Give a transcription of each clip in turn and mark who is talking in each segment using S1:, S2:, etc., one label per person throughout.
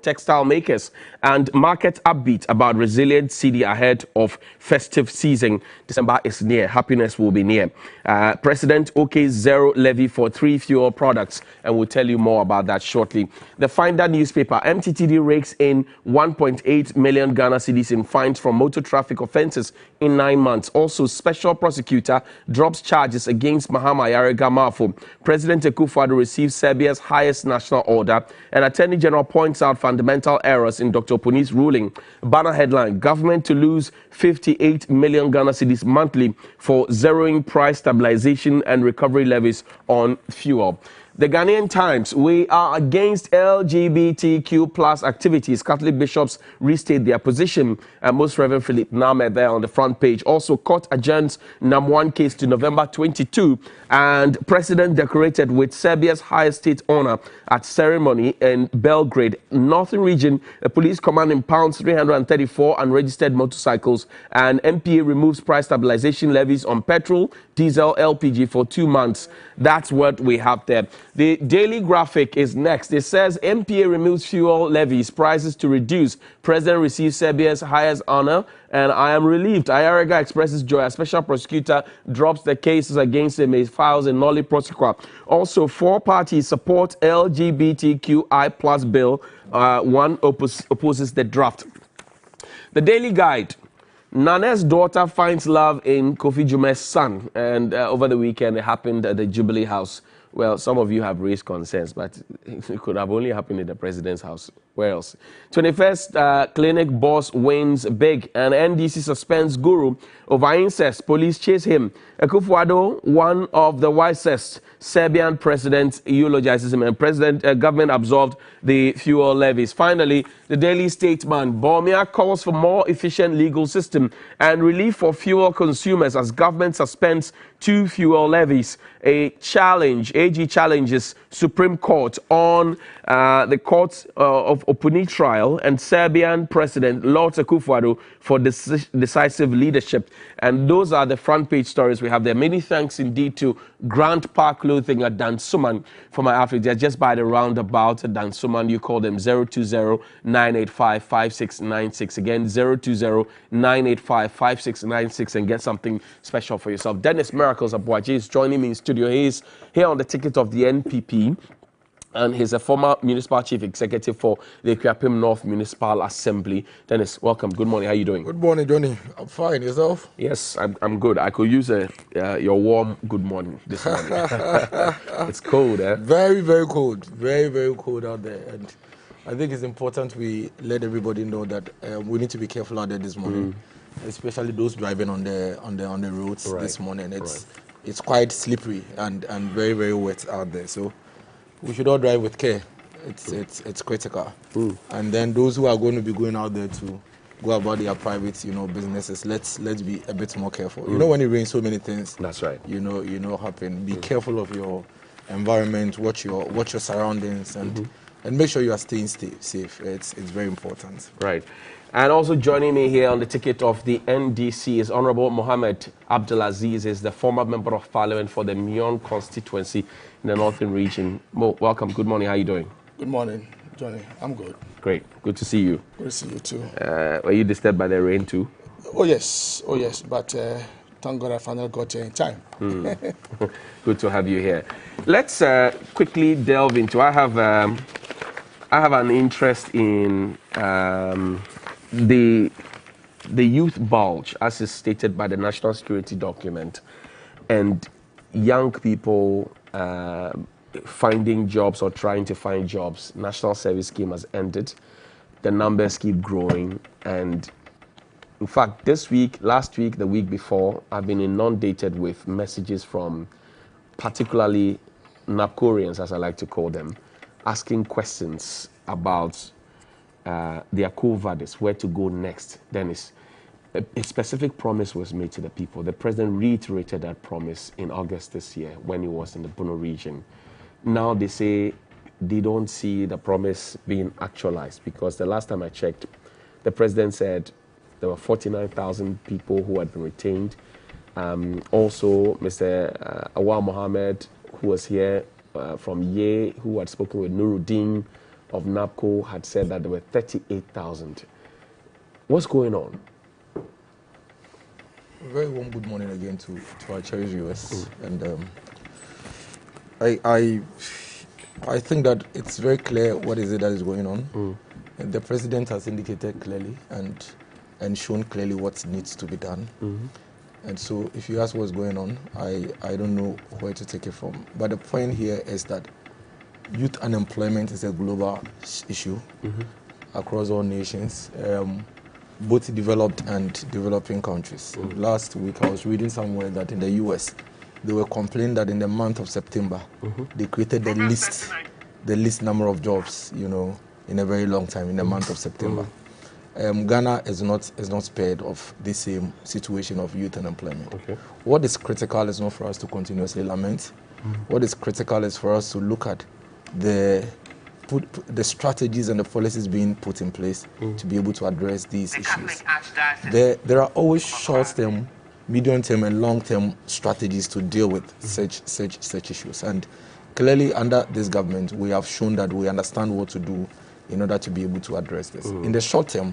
S1: textile makers and market upbeat about resilient CD ahead of festive season. December is near. Happiness will be near. President OK zero levy for 3 fuel products, and we'll tell you more about that shortly. The Finder newspaper, MTTD rakes in 1.8 million Ghana cedis in fines from motor traffic offences in 9 months. Also, special prosecutor drops charges against Mahama Yarega Mafo. President Akufo-Addo receives Serbia's highest national order, and Attorney General points out fundamental errors in Dr. Poni's ruling. Banner headline: government to lose 58 million Ghana cedis monthly for zeroing price stabilization and recovery levies on fuel. The Ghanaian Times: we are against LGBTQ plus activities. Catholic bishops restate their position. Most Reverend Philip Name there on the front page. Also, court adjourns NAM1 case to November 22. And president decorated with Serbia's highest state honor at ceremony in Belgrade. Northern region, the police command impounds 334 unregistered motorcycles. And MPA removes price stabilization levies on petrol, diesel, LPG for 2 months. That's what we have there. The Daily Graphic is next. It says MPA removes fuel levies, prices to reduce. President receives Serbia's highest honor, and I am relieved. Ayarega expresses joy. A special prosecutor drops the cases against him. He files a nolle prosequa. Also, 4 parties support LGBTQI plus bill. One opposes the draft. The Daily Guide: Nane's daughter finds love in Kofi Jume's son. And over the weekend, it happened at the Jubilee House. Well, some of you have raised concerns, but it could have only happened in the president's house. Where else? 21st clinic boss wins big, and NDC suspends guru over incest. Police chase him. Akufo-Addo, one of the wisest Serbian presidents, eulogizes him, and government absolved the fuel levies. Finally, the Daily Statesman: Bawumia calls for more efficient legal system and relief for fuel consumers as government suspends 2 fuel levies. AG challenges Supreme Court on the court of Opuni trial and Serbian President Lord Akufo-Addo for decisive leadership. And those are the front page stories we have there. Many thanks indeed to Grant Park Clothing at Dansuman for my outfit. They're just by the roundabout at Dansuman. You call them 020-985-5696. Again, 020-985-5696 and get something special for yourself. Dennis Miracles Abuaji is joining me in studio. He's here on the ticket of the NPP. And he's a former municipal chief executive for the Akuapem North Municipal Assembly. Dennis, welcome. Good morning. How are you doing?
S2: Good morning, Johnny. I'm fine. Yourself?
S1: Yes, I'm good. I could use your warm good morning this morning. It's cold, eh?
S2: Very, very cold. Very, very cold out there. And I think it's important we let everybody know that we need to be careful out there this morning, especially those driving on the roads this morning. It's quite slippery and very, very wet out there. So we should all drive with care. It's critical. And then those who are going to be going out there to go about their private, businesses, let's be a bit more careful. When it rains, so many things.
S1: That's right.
S2: Happen. Be careful of your environment. Watch your surroundings, and make sure you are staying safe. It's very important.
S1: Right. And also joining me here on the ticket of the NDC is Honorable Mohammed Abdulaziz, is the former member of parliament for the Mion constituency in the northern region. Mo, welcome. Good morning. How are you doing?
S3: Good morning, Johnny. I'm good.
S1: Great. Good to see you.
S3: Good to see you too.
S1: Were you disturbed by the rain too?
S3: Oh yes. But thank God I finally got here in time.
S1: Good to have you here. Let's quickly delve into. I have an interest in the youth bulge, as is stated by the national security document, and young people finding jobs or trying to find jobs. National service scheme has ended. The numbers keep growing, and in fact, this week, last week, the week before, I've been inundated with messages from particularly Nakorians, as I like to call them, asking questions about their Kovadis, where to go next. Dennis, a specific promise was made to the people. The president reiterated that promise in August this year when he was in the Bono region. Now they say they don't see the promise being actualized, because the last time I checked, the president said there were 49,000 people who had been retained. Also, Mr. Awal Mohammed, who was here from Ye, who had spoken with Nuruddin of NAPCO had said that there were 38,000. What's going on?
S2: Very warm good morning again to our cherished viewers. And I think that it's very clear what is it that is going on. And the president has indicated clearly and shown clearly what needs to be done. And so if you ask what's going on, I don't know where to take it from. But the point here is that youth unemployment is a global issue across all nations, both developed and developing countries. Last week I was reading somewhere that in the US, they were complaining that in the month of September, they created the least number of jobs, you know, in a very long time in the month of September. Ghana is not spared of the same situation of youth unemployment. What is critical is not for us to continuously lament. What is critical is for us to look at the strategies and the policies being put in place to be able to address these issues. There are always short-term, medium-term, and long-term strategies to deal with such issues. And clearly, under this government, we have shown that we understand what to do in order to be able to address this. In the short term,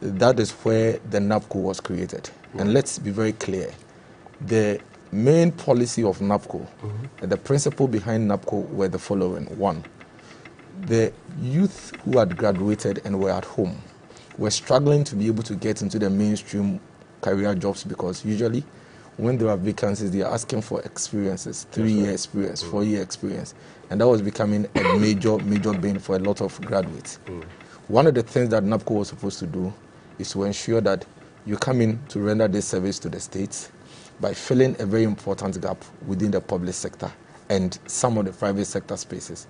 S2: that is where the NAPCO was created. And let's be very clear. The main policy of NAPCO, the principle behind NAPCO were the following. One, the youth who had graduated and were at home were struggling to be able to get into the mainstream career jobs because usually when there are vacancies, they are asking for experiences, 3-year experience, 4-year experience. And that was becoming a major bane for a lot of graduates. One of the things that NAPCO was supposed to do is to ensure that you come in to render this service to the states by filling a very important gap within the public sector and some of the private sector spaces,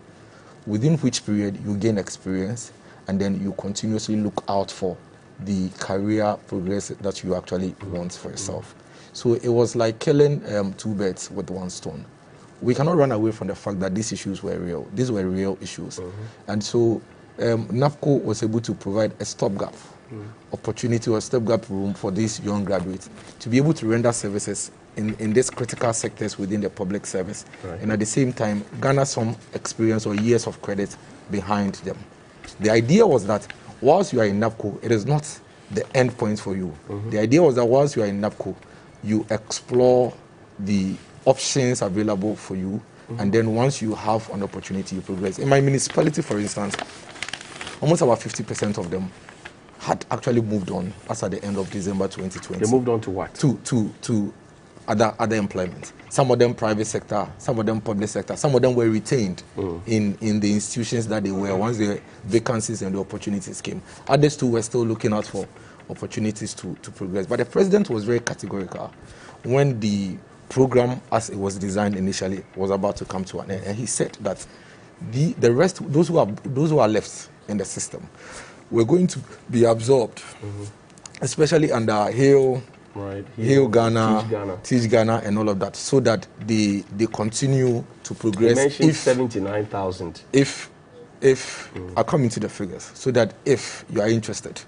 S2: within which period you gain experience and then you continuously look out for the career progress that you actually want for yourself. So it was like killing two birds with one stone. We cannot run away from the fact that these issues were real. These were real issues. And so NAPCO was able to provide a stopgap opportunity or a stopgap room for these young graduates to be able to render services in these critical sectors within the public service. And at the same time, garner some experience or years of credit behind them. The idea was that whilst you are in NAPCO, it is not the end point for you. The idea was that whilst you are in NAPCO, you explore the options available for you, and then once you have an opportunity, you progress. In my municipality, for instance, almost about 50% of them had actually moved on as at the end of December 2020.
S1: They moved on to what?
S2: To other employment. Some of them private sector, some of them public sector, some of them were retained in the institutions that they were once the vacancies and the opportunities came. Others too were still looking out for opportunities to progress. But the president was very categorical when the program, as it was designed initially, was about to come to an end. And he said that the rest, those who are left in the system, were going to be absorbed, especially under Hail Ghana, Teach Ghana, and all of that, so that they continue to progress.
S1: You mentioned 79,000.
S2: If I come into the figures, so that if you are interested,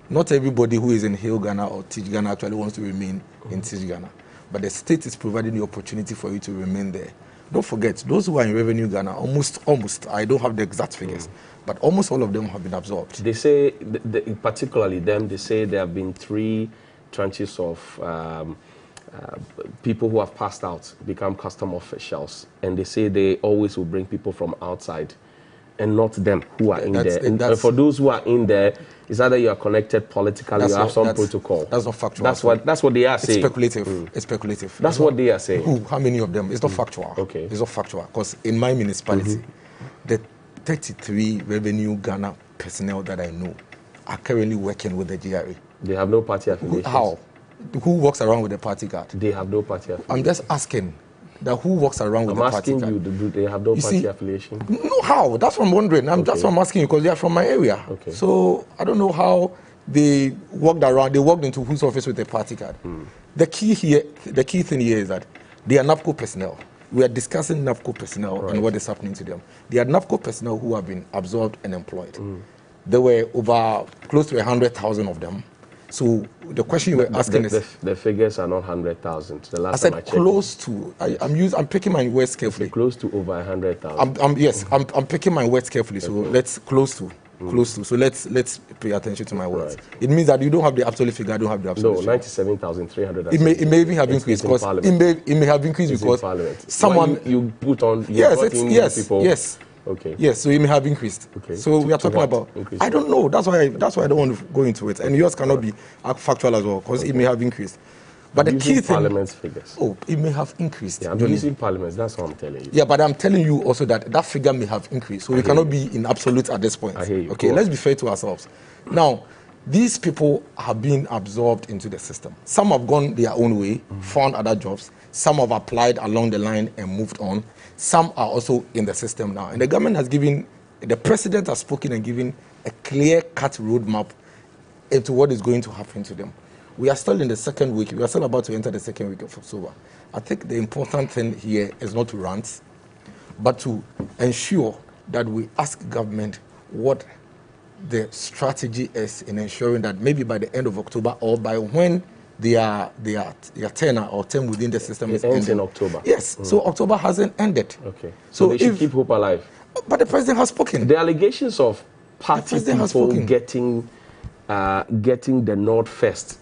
S2: not everybody who is in Hail Ghana or Teach Ghana actually wants to remain in Teach Ghana, but the state is providing the opportunity for you to remain there. Don't forget, those who are in Revenue Ghana, almost, I don't have the exact figures, but almost all of them have been absorbed.
S1: They say, particularly them, they say there have been 3 tranches of people who have passed out, become custom officials, and they say they always will bring people from outside and not them who are in there. And for those who are in there, it's either you are connected politically, you have some protocol.
S2: That's not factual.
S1: That's what they are saying.
S2: It's speculative. It's speculative.
S1: That's what they are saying.
S2: How many of them? It's not factual.
S1: Okay.
S2: It's not factual. Because in my municipality, the 33 Revenue Ghana personnel that I know are currently working with the GRA.
S1: They have no party affiliation.
S2: How? Who walks around with a party card?
S1: They have no party affiliation.
S2: I'm just asking that who walks around with a party card?
S1: I'm asking you, do they have no party affiliation?
S2: No, how? That's what I'm wondering. That's what I'm asking you because they are from my area.
S1: Okay.
S2: So I don't know how they walked around. They walked into whose office with a party card. The key thing here is that they are NAPCO personnel. We are discussing NAPCO personnel and what is happening to them. They are NAPCO personnel who have been absorbed and employed. There were over close to 100,000 of them. So the question you were asking is...
S1: The figures are not 100,000. The last
S2: I
S1: time I
S2: said
S1: checked.
S2: close to. I'm picking my words carefully.
S1: Close to over 100,000.
S2: I'm picking my words carefully. So let's close to. So let's pay attention to my words.
S1: Right.
S2: It means that you don't have the absolute figure. I don't have the absolute figure.
S1: 97,300.
S2: It may even have increased because it may have increased because someone
S1: you put on.
S2: Yes.
S1: Okay.
S2: Yes, so it may have increased.
S1: Okay.
S2: So we are talking about. I don't know. That's why I don't want to go into it. And yours cannot be factual as well because it may have increased. But the key thing.
S1: Parliament's figures.
S2: Oh, it may have increased.
S1: Yeah, I'm using Parliament. That's what I'm telling you.
S2: Yeah, but I'm telling you also that figure may have increased. So we cannot be in absolute at this point.
S1: I hear you.
S2: Okay, let's be fair to ourselves. Now, these people have been absorbed into the system. Some have gone their own way, found other jobs. Some have applied along the line and moved on. Some are also in the system now. And the government has given, the president has spoken and given a clear-cut roadmap into what is going to happen to them. We are still in the second week. We are still about to enter the second week of October. I think the important thing here is not to rant, but to ensure that we ask government what the strategy is in ensuring that maybe by the end of October or by when their tenure or term within the system is
S1: ends
S2: ending.
S1: in October.
S2: Yes. So October hasn't ended.
S1: Okay. So they should keep hope alive.
S2: But the president has spoken.
S1: The allegations of party people getting the Nord first,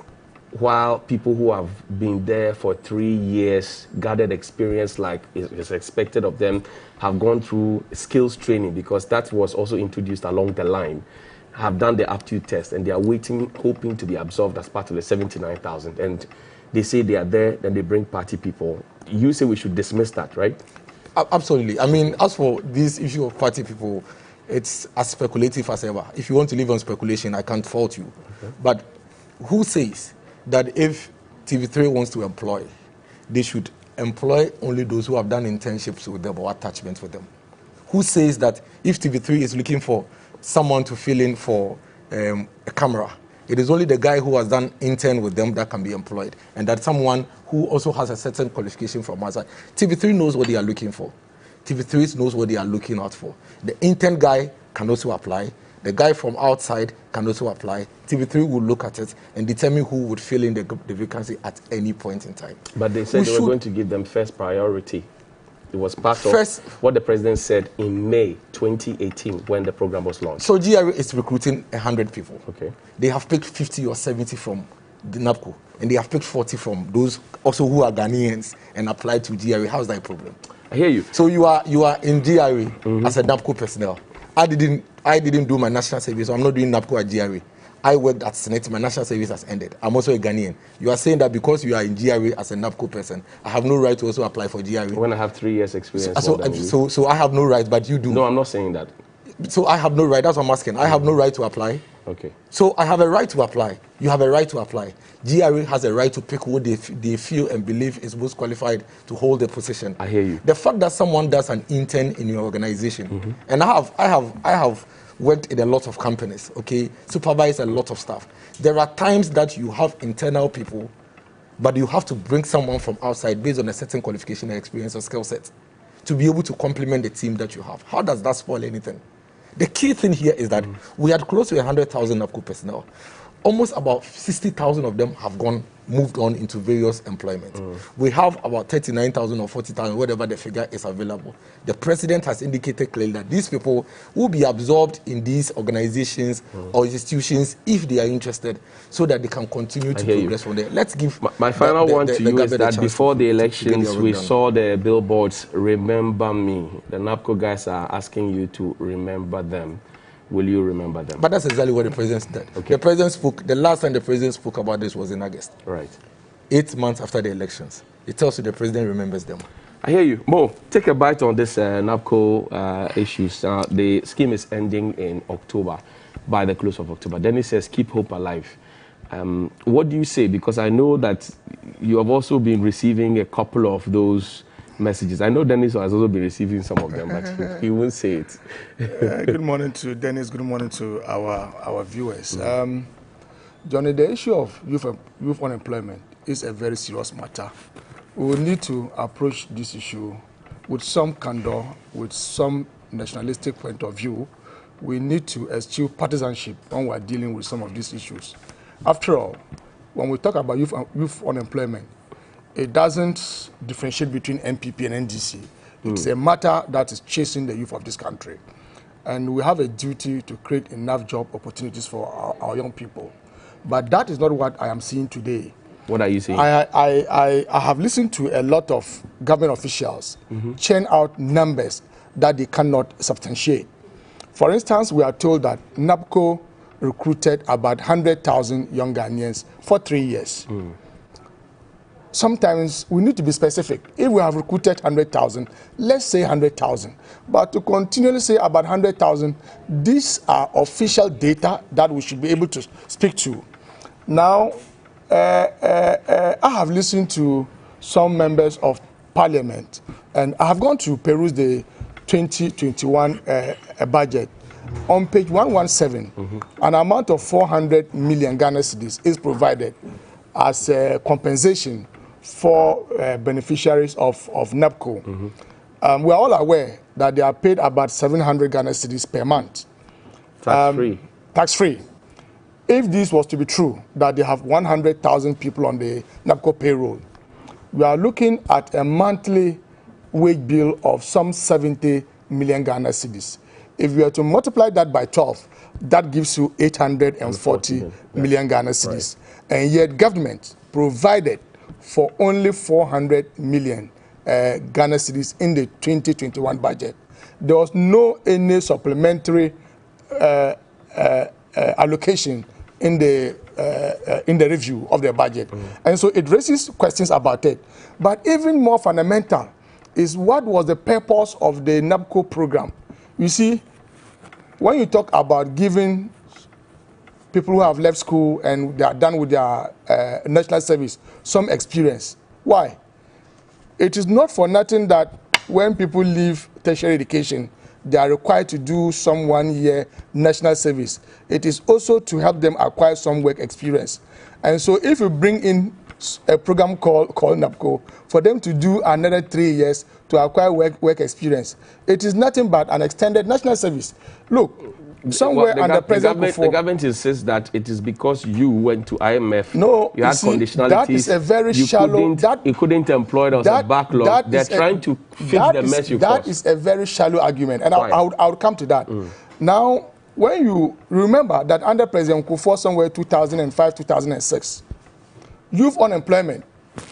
S1: while people who have been there for 3 years, gathered experience like is expected of them, have gone through skills training because that was also introduced along the line, have done the aptitude test, and they are waiting, hoping to be absorbed as part of the 79,000. And they say they are there, then they bring party people. You say we should dismiss that, right?
S2: Absolutely. I mean, as for this issue of party people, it's as speculative as ever. If you want to live on speculation, I can't fault you. Okay. But who says that if TV3 wants to employ, they should employ only those who have done internships with them or attachments with them? Who says that if TV3 is looking for someone to fill in for a camera, it is only the guy who has done intern with them that can be employed, and that someone who also has a certain qualification from outside? TV3 knows what they are looking for. TV3 knows what they are looking out for. The intern guy can also apply. The guy from outside can also apply. TV3 will look at it and determine who would fill in the vacancy at any point in time.
S1: But they said they were going to give them first priority. It was part of what the president said in May 2018 when the program was launched.
S2: So GRA is recruiting 100 people.
S1: Okay.
S2: They have picked 50 or 70 from the NAPCO, and they have picked 40 from those also who are Ghanaians and applied to GRA. How's that a problem?
S1: I hear you.
S2: So you are in GRA as a NAPCO personnel. I didn't do my national service, so I'm not doing NAPCO at GRA. I worked at Senate. My national service has ended. I'm also a Ghanaian. You are saying that because you are in GRA as a NAPCO person, I have no right to also apply for GRA.
S1: When I have 3 years experience.
S2: So I have no right, but you do.
S1: No, I'm not saying that.
S2: So I have no right. That's what I'm asking. I have no right to apply.
S1: Okay.
S2: So I have a right to apply. You have a right to apply. GRA has a right to pick who they feel and believe is most qualified to hold the position.
S1: I hear you.
S2: The fact that someone does an intern in your organization, and I have worked in a lot of companies, okay, supervised a lot of staff. There are times that you have internal people, but you have to bring someone from outside based on a certain qualification and experience or skill set to be able to complement the team that you have. How does that spoil anything? The key thing here is that we had close to 100,000 NAPCO personnel. Almost about 60,000 of them have moved on into various employment. We have about 39,000 or 40,000, whatever the figure is available. The president has indicated clearly that these people will be absorbed in these organizations or institutions if they are interested, so that they can continue to progress from there. Let's give
S1: my final one to you is that before the elections, we saw the billboards, "Remember me." The NAPCO guys are asking you to remember them. Will you remember them?
S2: But that's exactly what the president did. Okay. The president spoke, the last time the president spoke about this was in August.
S1: Right.
S2: 8 months after the elections. It tells you the president remembers them.
S1: I hear you. Mo, take a bite on this NAPCO issues. The scheme is ending in October, by the close of October. Then it says, keep hope alive. What do you say? Because I know that you have also been receiving a couple of those messages. I know Dennis has also been receiving some of them, but he won't say it.
S3: Good morning to Dennis. Good morning to our viewers. Johnny, the issue of youth unemployment is a very serious matter. We will need to approach this issue with some candor, with some nationalistic point of view. We need to eschew partisanship when we are dealing with some of these issues. After all, when we talk about youth unemployment, it doesn't differentiate between NPP and NDC. It's a matter that is chasing the youth of this country. And we have a duty to create enough job opportunities for our young people. But that is not what I am seeing today.
S1: What are you saying?
S3: I have listened to a lot of government officials churn out numbers that they cannot substantiate. For instance, we are told that NABCO recruited about 100,000 young Ghanaians for 3 years. Sometimes we need to be specific. If we have recruited 100,000, let's say 100,000. But to continually say about 100,000, these are official data that we should be able to speak to. Now, I have listened to some members of parliament, and I have gone to peruse the 2021 budget. On page 117, an amount of 400 million Ghana cedis is provided as a compensation for beneficiaries of NABCO. We are all aware that they are paid about 700 Ghana cedis per month.
S1: Tax-free.
S3: Tax-free. If this was to be true, that they have 100,000 people on the NABCO payroll, we are looking at a monthly wage bill of some 70 million Ghana cedis. If we are to multiply that by 12, that gives you 840 million Ghana cedis. Right. And yet government provided for only 400 million Ghana cedis in the 2021 budget. There was no any supplementary allocation in the review of the budget. And so it raises questions about it. But even more fundamental is what was the purpose of the NABCO program. You see, when you talk about giving people who have left school and they are done with their national service some experience, why? It is not for nothing that when people leave tertiary education, they are required to do some 1 year national service. It is also to help them acquire some work experience. And so if you bring in a program called NABCO, for them to do another 3 years to acquire work experience, it is nothing but an extended national service. Look, somewhere under President Kufuor,
S1: the government insists that it is because you went to IMF.
S3: No,
S1: you had conditionalities.
S3: That is a very shallow.
S1: You couldn't employ. There was a backlog. They're trying to fix the mess you caused.
S3: That is a very shallow argument, and I would come to that. Now, when you remember that under President Kufuor, somewhere 2005, 2006, youth unemployment,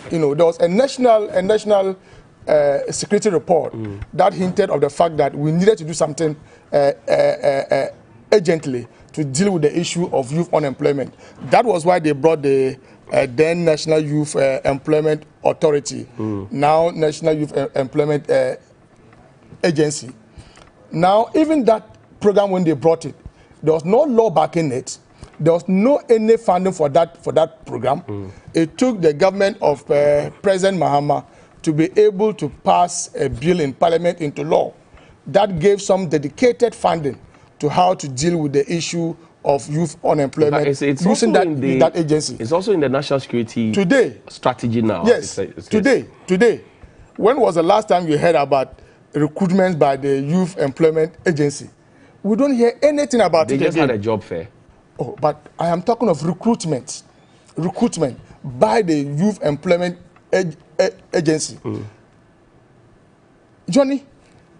S3: there was a national security report that hinted of the fact that we needed to do something urgently to deal with the issue of youth unemployment. That was why they brought the then National Youth Employment Authority, now National Youth Employment Agency. Now, even that program, when they brought it, there was no law backing it. There was no any funding for that program. It took the government of President Mahama to be able to pass a bill in Parliament into law that gave some dedicated funding to how to deal with the issue of youth unemployment using that agency.
S1: It's also in the national security strategy now.
S3: Yes, today. When was the last time you heard about recruitment by the Youth Employment Agency? We don't hear anything about it.
S1: They just had a job fair.
S3: Oh, but I am talking of recruitment by the Youth Employment Agency. Johnny,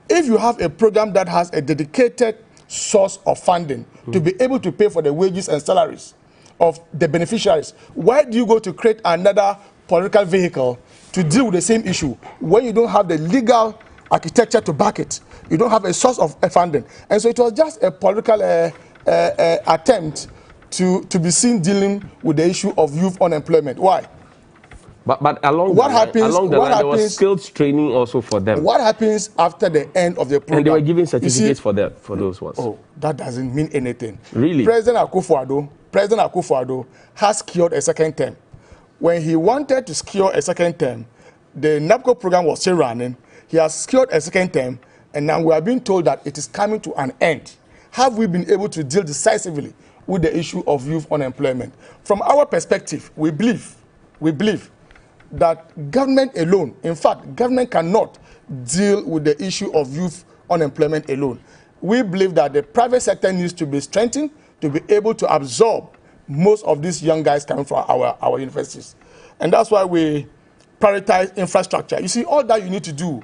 S3: if you have a program that has a dedicated source of funding to be able to pay for the wages and salaries of the beneficiaries, why do you go to create another political vehicle to deal with the same issue when you don't have the legal architecture to back it? You don't have a source of funding. And so it was just a political attempt to be seen dealing with the issue of youth unemployment. Why?
S1: But along the line, there was skills training also for them.
S3: What happens after the end of the program?
S1: And they were giving certificates for those ones.
S3: Oh, that doesn't mean anything.
S1: Really?
S3: President Akufo-Addo has secured a second term. When he wanted to secure a second term, the NABCO program was still running. He has secured a second term, and now we are being told that it is coming to an end. Have we been able to deal decisively with the issue of youth unemployment? From our perspective, we believe that government alone, in fact, government cannot deal with the issue of youth unemployment alone. We believe that the private sector needs to be strengthened to be able to absorb most of these young guys coming from our universities. And that's why we prioritize infrastructure. You see, all that you need to do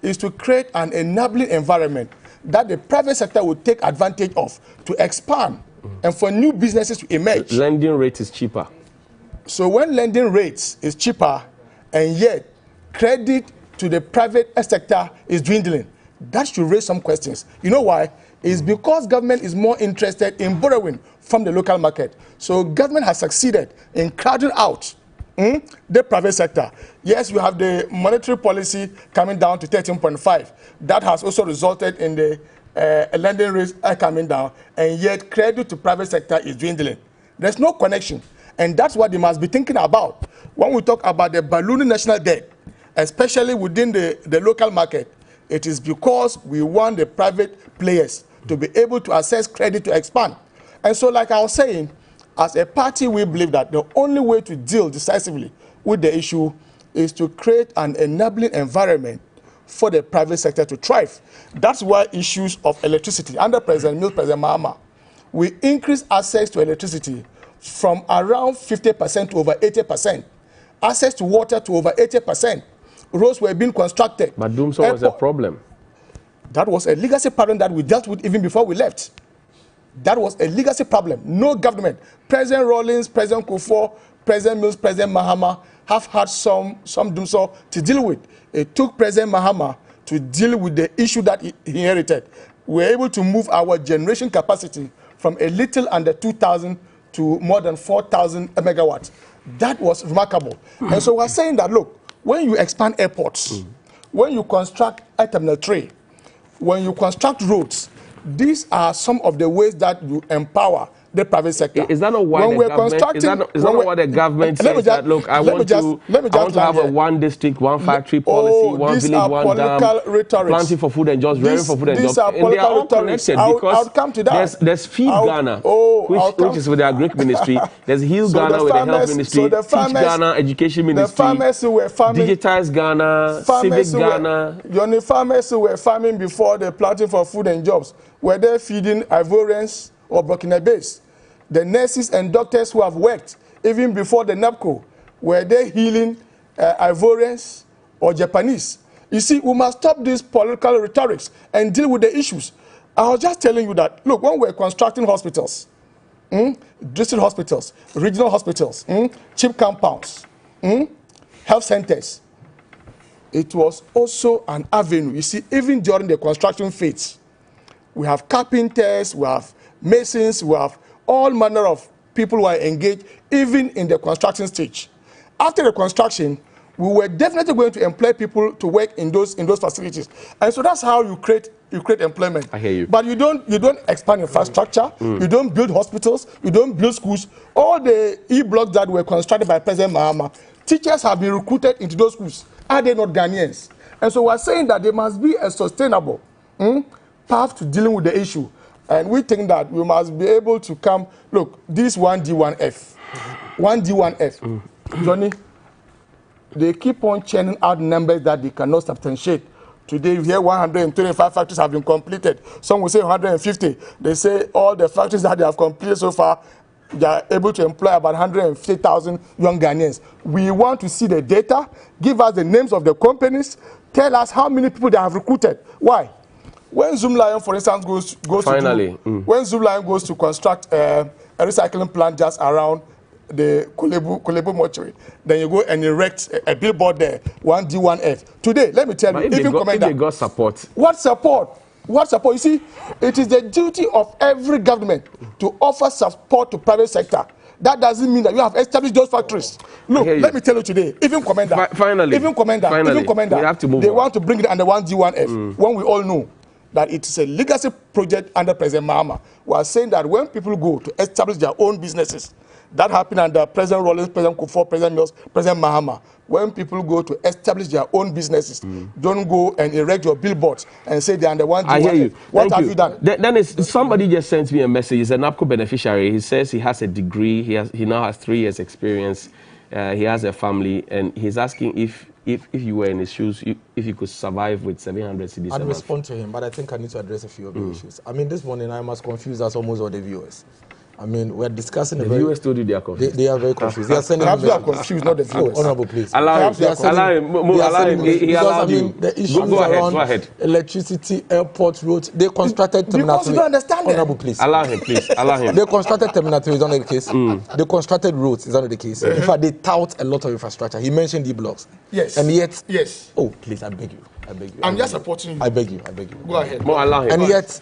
S3: is to create an enabling environment that the private sector will take advantage of to expand and for new businesses to emerge.
S1: Lending rate is cheaper.
S3: So when lending rates is cheaper and yet credit to the private sector is dwindling, that should raise some questions. You know why? It's because government is more interested in borrowing from the local market. So government has succeeded in crowding out the private sector. Yes, you have the monetary policy coming down to 13.5. That has also resulted in the lending rates coming down, and yet credit to private sector is dwindling. There's no connection, and that's what they must be thinking about when we talk about the ballooning national debt, especially within the local market. It is because we want the private players to be able to access credit to expand. And so, like I was saying, as a party, we believe that the only way to deal decisively with the issue is to create an enabling environment for the private sector to thrive. That's why issues of electricity, under President Mills, President Mahama, we increase access to electricity from around 50% to over 80%, access to water to over 80%. Roads were being constructed.
S1: But Dumsor was a problem.
S3: That was a legacy problem that we dealt with even before we left. That was a legacy problem. No government, President Rawlings, President Kufuor, President Mills, President Mahama, have had some Dumsor to deal with. It took President Mahama to deal with the issue that he inherited. We were able to move our generation capacity from a little under 2,000 to more than 4,000 megawatts. That was remarkable. And so we're saying that, look, when you expand airports, when you construct a Terminal 3, when you construct roads, these are some of the ways that you empower the private sector.
S1: Is that not why the government? Is that not why the government says that? Look, I want to have a one district, one factory policy, one village, one dam, planting for food and jobs, rearing for food and jobs. And they are all connected because there's Feed Ghana, which is with the Agric Ministry. There's Heal Ghana with the Health Ministry, Teach Ghana, Education Ministry, Digitize Ghana, Civic Ghana.
S3: The farmers who were farming before the planting for food and jobs, were they feeding Ivorians or Burkinabes? The nurses and doctors who have worked even before the NAPCO, were they healing Ivorians or Japanese? You see, we must stop this political rhetorics and deal with the issues. I was just telling you that, look, when we're constructing hospitals, district hospitals, regional hospitals, cheap compounds, health centers, it was also an avenue. You see, even during the construction phase, we have carpenters, we have masons, we have all manner of people who are engaged even in the construction stage. After the construction, we were definitely going to employ people to work in those facilities. And so that's how you create employment.
S1: I hear you.
S3: But you don't expand infrastructure, you don't build hospitals, you don't build schools. All the E-blocks that were constructed by President Mahama, teachers have been recruited into those schools. Are they not Ghanaians? And so we're saying that there must be a sustainable path to dealing with the issue. And we think that we must be able to come, look, this 1D1F, 1D1F, Johnny, they keep on churning out numbers that they cannot substantiate. Today, you hear 125 factories have been completed. Some will say 150. They say all the factories that they have completed so far, they are able to employ about 150,000 young Ghanaians. We want to see the data, give us the names of the companies, tell us how many people they have recruited. Why? When Zoom Lion, for instance, when Zoom Lion goes to construct a recycling plant just around the Kolebu mortuary, then you go and erect a billboard there, 1D1F. Today, let me tell you,
S1: if they got support.
S3: What support? What support? You see, it is the duty of every government to offer support to private sector. That doesn't mean that you have established those factories. Look, let me tell you today, even Commander,
S1: we have to move
S3: they want to bring it under 1D1F when we all know that it is a legacy project under President Mahama. We are saying that when people go to establish their own businesses, that happened under President Rawlings, President Kufuor, President Mills, President Mahama. When people go to establish their own businesses, don't go and erect your billboards and say they are under 1D1F.
S1: I hear you.
S3: What have you done?
S1: Then somebody just sent me a message. He's a NAPCO beneficiary. He says he has a degree. He now has 3 years experience. He has a family, and he's asking if you were in his shoes, if you could survive with 700 cedis.
S2: I'd respond to him, but I think I need to address a few of the issues. I mean, this morning I must confuse us almost all the viewers. I mean, we're discussing
S1: The viewers told you they are confused.
S2: They are very confused. They are sending
S3: Perhaps they are confused, not the viewers.
S2: Honorable, please.
S1: Allow him. He allowed you.
S2: The issues
S1: Go
S2: around
S1: ahead.
S2: electricity, airport roads. They constructed Terminal 3.
S3: Because you don't understand them.
S2: Honorable, please.
S1: Allow him, please. Allow him.
S2: They constructed Terminal 3, is that not the case? They constructed roads, is that not the case? In fact, they tout a lot of infrastructure. He mentioned D-blocks.
S3: Yes.
S2: And yet...
S3: Yes.
S2: Oh, please, I beg you. I beg you.
S3: I'm just supporting you.
S2: I beg you.
S3: Go ahead.
S1: More allow him.
S2: And yet,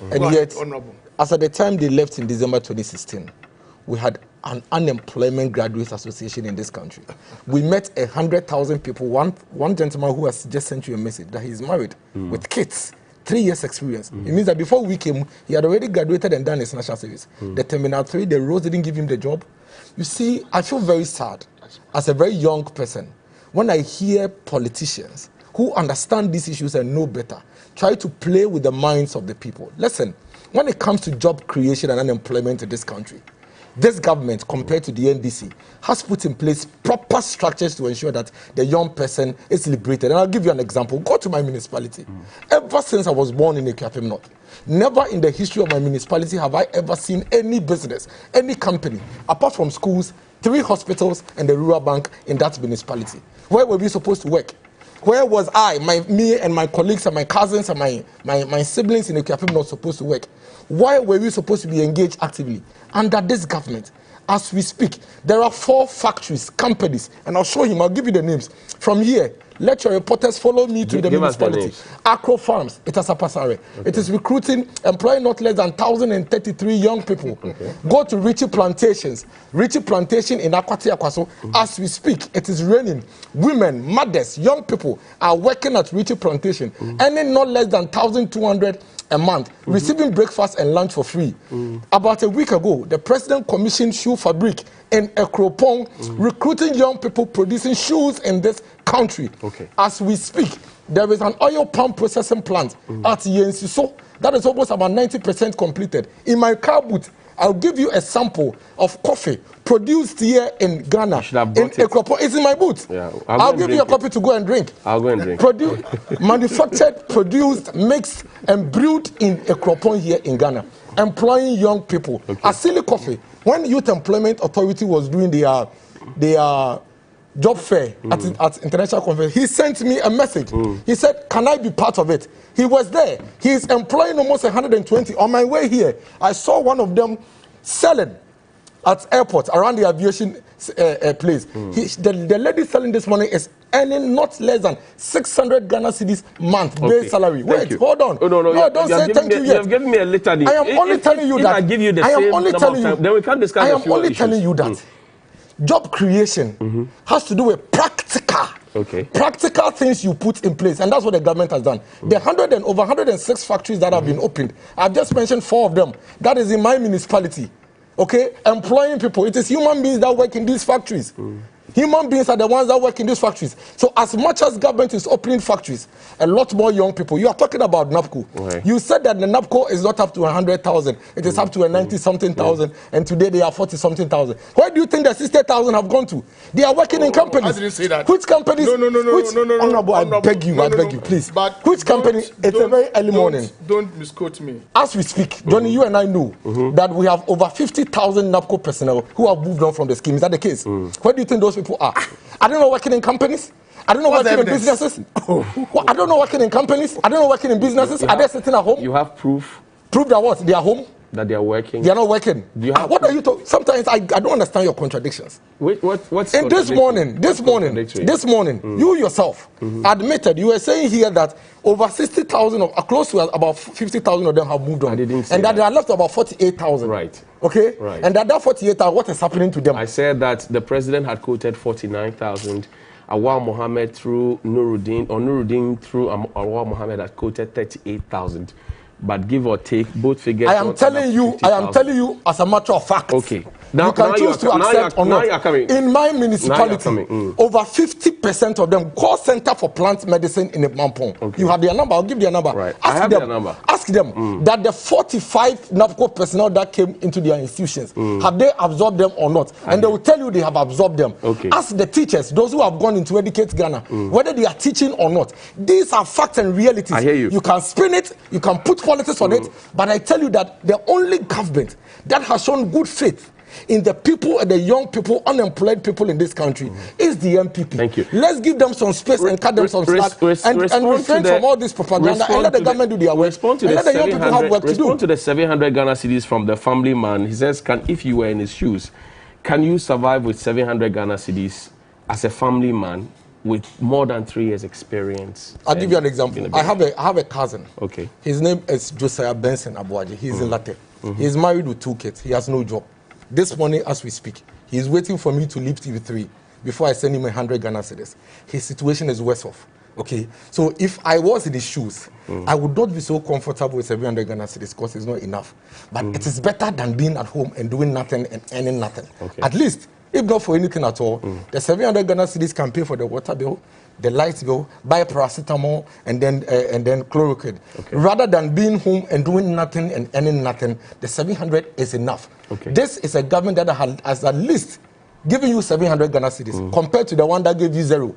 S3: Honorable.
S2: as at the time they left in December 2016, we had an unemployment graduates association in this country. We met 100,000 people. One gentleman who has just sent you a message that he's married with kids, 3 years experience. It means that before we came, he had already graduated and done his national service. The Terminal 3, the roads didn't give him the job. You see, I feel very sad as a very young person when I hear politicians who understand these issues and know better try to play with the minds of the people. Listen, when it comes to job creation and unemployment in this country, this government, compared to the NDC, has put in place proper structures to ensure that the young person is liberated. And I'll give you an example. Go to my municipality. Ever since I was born in Ekuapem North, never in the history of my municipality have I ever seen any business, any company, apart from schools, 3 hospitals, and the rural bank in that municipality. Where were we supposed to work? Where was me and my colleagues and my cousins and my siblings in Ekuapem North supposed to work? Why were we supposed to be engaged actively? Under this government, as we speak, there are 4 factories, companies, and I'll show him, I'll give you the names. From here, let your reporters follow me to the municipality. Acro Farms, it has a Pasare. Okay. It is recruiting, employing not less than 1,033 young people. Okay. Go to Richie Plantations. Richie Plantation in Akwati Akwaso. As we speak, it is raining. Women, mothers, young people are working at Richie Plantation, earning not less than 1,200 a month, receiving breakfast and lunch for free. About a week ago, the president commissioned Shoe Fabric in Ekropong, recruiting young people producing shoes in this country. Okay. As we speak, there is an oil palm processing plant at Yensiso that is almost about 90% completed. In my car boot, I'll give you a sample of coffee produced here in Ghana. In Ekropong. It's in my boot. Yeah, I'll give you a copy to go and drink.
S1: I'll go and drink.
S2: Manufactured, produced, mixed, and brewed in Ekropong here in Ghana. Employing young people. Okay. Asili Coffee, when Youth Employment Authority was doing their job fair at International Conference, he sent me a message. He said, can I be part of it? He was there. He's employing almost 120. On my way here, I saw one of them selling at airport around the aviation place. The lady selling this morning is earning not less than 600 Ghana cedis month base salary. Wait, hold on.
S1: Oh, no,
S2: don't say thank you yet.
S1: You have given me a litany.
S2: I am only telling you that.
S1: I give you the same number of time, then we can't discuss
S2: I am only telling you that job creation has to do with practical things you put in place, and that's what the government has done. The over 106 factories that have been opened, I've just mentioned 4 of them. That is in my municipality. Okay, employing people. It is human beings that work in these factories. Human beings are the ones that work in these factories. So as much as government is opening factories, a lot more young people. You are talking about NAPCO. Okay. You said that the NAPCO is not up to 100,000. It is up to a 90-something thousand, and today they are 40-something thousand. Where do you think the 60,000 have gone to? They are working in companies.
S3: I didn't say that.
S2: Which companies? No. Honorable, I beg you, please. But which company? It's a very early morning.
S3: Don't misquote me.
S2: As we speak, Johnny, you and I know that we have over 50,000 NAPCO personnel who have moved on from the scheme. Is that the case? Where do you think those people are? I don't know working in companies. I don't know working in businesses. I don't know working in companies. I don't know working in businesses. Are they sitting at home?
S1: You have proof.
S2: Proof that what? They are home?
S1: That they are working.
S2: They are not working.
S1: Do you have
S2: what are you talking? Sometimes I don't understand your contradictions.
S1: What's
S2: in this morning, you yourself admitted, you were saying here that over 60,000 of close to about 50,000 of them have moved on.
S1: I didn't say
S2: and that there are left about 48,000.
S1: Right.
S2: Okay?
S1: Right.
S2: And that 48,000, what is happening to them?
S1: I said that the president had quoted 49,000. Awal Mohammed through Nuruddin, or Nuruddin through Awal Mohammed had quoted 38,000. But give or take, both figures.
S2: I am telling you as a matter of fact.
S1: Okay. Now-
S2: you can
S1: now
S2: choose
S1: you are
S2: to
S1: co- now you
S2: accept
S1: are-
S2: or
S1: now
S2: not.
S1: you are coming.
S2: In my municipality,
S1: coming.
S2: over 50% of them call Center for Plant Medicine in Mampong.
S1: Okay.
S2: You have their number. I'll give their number.
S1: Right. I
S2: Ask
S1: have
S2: them.
S1: their number.
S2: Ask them that the 45 NAPCO personnel that came into their institutions, have they absorbed them or not? And they will tell you they have absorbed them.
S1: Okay.
S2: Ask the teachers, those who have gone into Educate Ghana, whether they are teaching or not. These are facts and realities.
S1: I hear you.
S2: You can spin it, you can put politics on it, but I tell you that the only government that has shown good faith in the people and the young people, unemployed people in this country is the MPP.
S1: Thank you.
S2: Let's give them some space and cut them some slack and refrain from all this propaganda and let the government do their work.
S1: Respond to
S2: and
S1: the
S2: let the young people have
S1: 700
S2: work to do.
S1: respond to the 700 Ghana cedis from the family man. He says, if you were in his shoes, can you survive with 700 Ghana cedis as a family man with more than 3 years experience?
S2: I'll give you an example. I have a cousin.
S1: Okay.
S2: His name is Josiah Benson Abuaji. He's in Latte. He's married with 2 kids. He has no job. This morning, as we speak, he's waiting for me to leave TV3 before I send him 100 Ghana cedis. His situation is worse off. Okay, so if I was in his shoes, I would not be so comfortable with 700 Ghana cedis because it's not enough. But it is better than being at home and doing nothing and earning nothing.
S1: Okay.
S2: At least, if not for anything at all, the 700 Ghana cedis can pay for the water bill, the light bill, buy paracetamol, and then chloroquine.
S1: Okay.
S2: Rather than being home and doing nothing and earning nothing, the 700 is enough.
S1: Okay.
S2: This is a government that has at least given you 700 Ghana cedis compared to the one that gave you 0.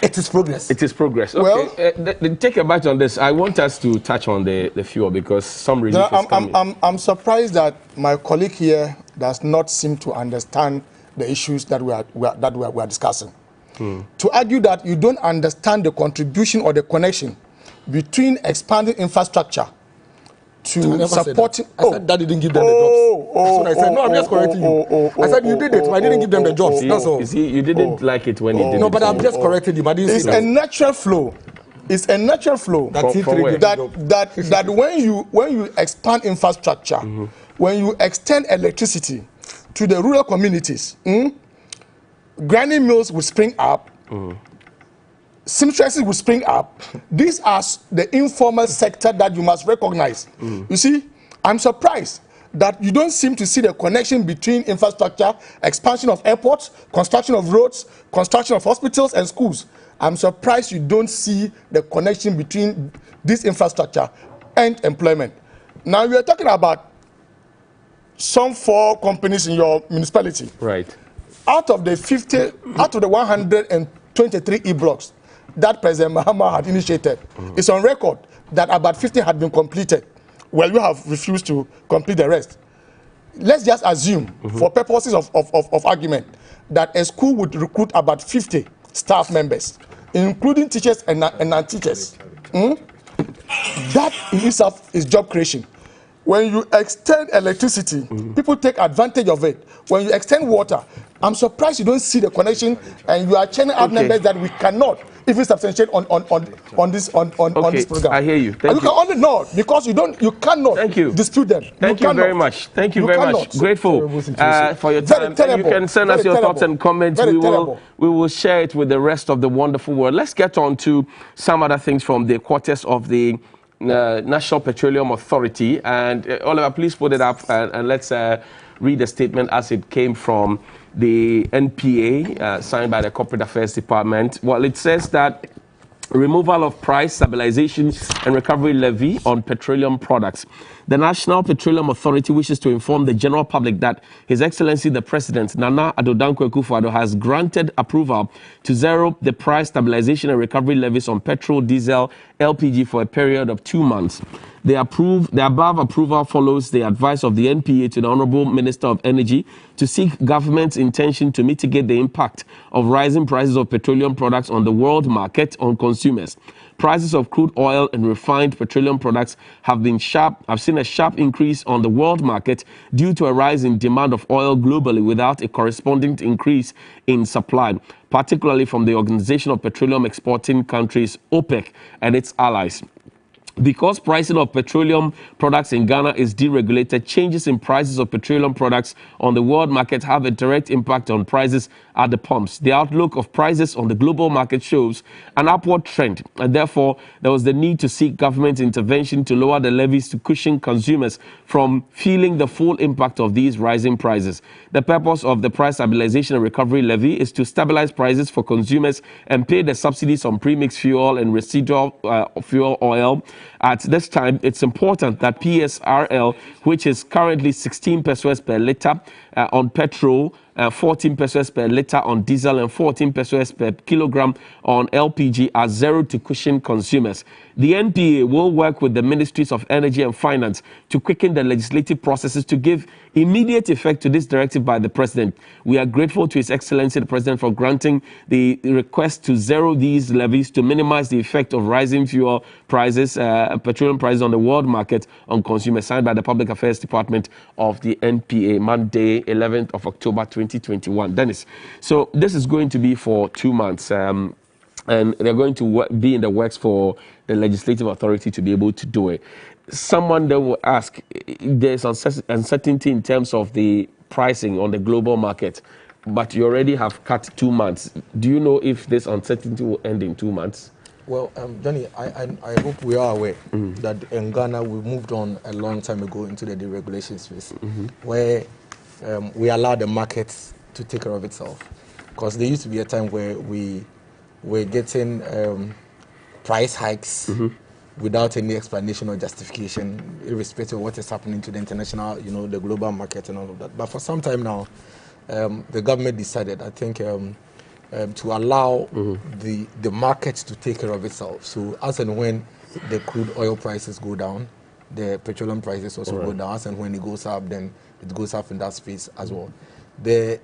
S2: It is progress.
S1: It is progress. Okay, well, take a bite on this. I want us to touch on the fuel because some relief is coming.
S3: I'm surprised that my colleague here does not seem to understand the issues that we are discussing. To argue that you don't understand the contribution or the connection between expanding infrastructure to supporting.
S2: I said that didn't give them the jobs. That's what I said. No, I'm just correcting you. I said you did it, but I didn't give them the jobs. That's all.
S1: You see, you didn't like it when he did it.
S2: No, but I'm just correcting you. But I didn't
S3: It's
S2: say
S3: a
S2: that.
S3: natural flow. It's a natural flow.
S2: That T3
S1: From where?
S2: gave the job.
S3: that when you expand infrastructure, when you extend electricity to the rural communities, grinding mills will spring up, seamstresses will spring up. These are the informal sector that you must recognize. You see, I'm surprised that you don't seem to see the connection between infrastructure, expansion of airports, construction of roads, construction of hospitals and schools. I'm surprised you don't see the connection between this infrastructure and employment. Now, we are talking about some 4 companies in your municipality.
S1: Right.
S3: Out of the 123 e-blocks that President Mahama had initiated, it's on record that about 50 had been completed. Well, you have refused to complete the rest. Let's just assume, for purposes of argument, that a school would recruit about 50 staff members, including teachers and non-teachers. That in itself is job creation. When you extend electricity, people take advantage of it. When you extend water, I'm surprised you don't see the connection, and you are churning out numbers that we cannot even substantiate on this program.
S1: I hear you.
S3: And you can only know because you cannot dispute them.
S1: Thank you very much. Thank you very much. Grateful for your time. You can send us your thoughts and comments. We will share it with the rest of the wonderful world. Let's get on to some other things from the quarters of the National Petroleum Authority. And Oliver, please put it up and let's read the statement as it came from the NPA, signed by the Corporate Affairs Department. Well, it says that removal of price stabilization and recovery levy on petroleum products. The National Petroleum Authority wishes to inform the general public that His Excellency the President, Nana Addo Dankwa Akufo-Addo, has granted approval to zero the price stabilization and recovery levies on petrol, diesel, LPG for a period of 2 months. The above approval follows the advice of the NPA to the Honorable Minister of Energy to seek government's intention to mitigate the impact of rising prices of petroleum products on the world market on consumers. Prices of crude oil and refined petroleum products have seen a sharp increase on the world market due to a rise in demand of oil globally without a corresponding increase in supply, particularly from the Organization of Petroleum Exporting Countries, OPEC, and its allies. Because pricing of petroleum products in Ghana is deregulated, changes in prices of petroleum products on the world market have a direct impact on prices at the pumps. The outlook of prices on the global market shows an upward trend, and therefore there was the need to seek government intervention to lower the levies to cushion consumers from feeling the full impact of these rising prices. The purpose of the Price Stabilization and Recovery Levy is to stabilize prices for consumers and pay the subsidies on premixed fuel and residual fuel oil. At this time, it's important that PSRL, which is currently 16 pesos per litre on petrol, 14 pesos per litre on diesel, and 14 pesos per kilogram on LPG, are zero to cushion consumers. The NPA will work with the Ministries of Energy and Finance to quicken the legislative processes to give immediate effect to this directive by the President. We are grateful to His Excellency the President for granting the request to zero these levies to minimize the effect of rising fuel prices, petroleum prices on the world market on consumers, signed by the Public Affairs Department of the NPA, Monday, 11th of October 2021. Dennis, so this is going to be for 2 months. And they're going to be in the works for the legislative authority to be able to do it. Someone then will ask, there's uncertainty in terms of the pricing on the global market, but you already have cut 2 months. Do you know if this uncertainty will end in 2 months?
S2: Well, Johnny, I hope we are aware that in Ghana we moved on a long time ago into the deregulation space, where we allow the markets to take care of itself. Because there used to be a time where we're getting price hikes without any explanation or justification, irrespective of what is happening to the international, the global market and all of that. But for some time now, the government decided, I think, to allow the market to take care of itself. So as and when the crude oil prices go down, the petroleum prices also go down. As and when it goes up, then it goes up in that space as well. There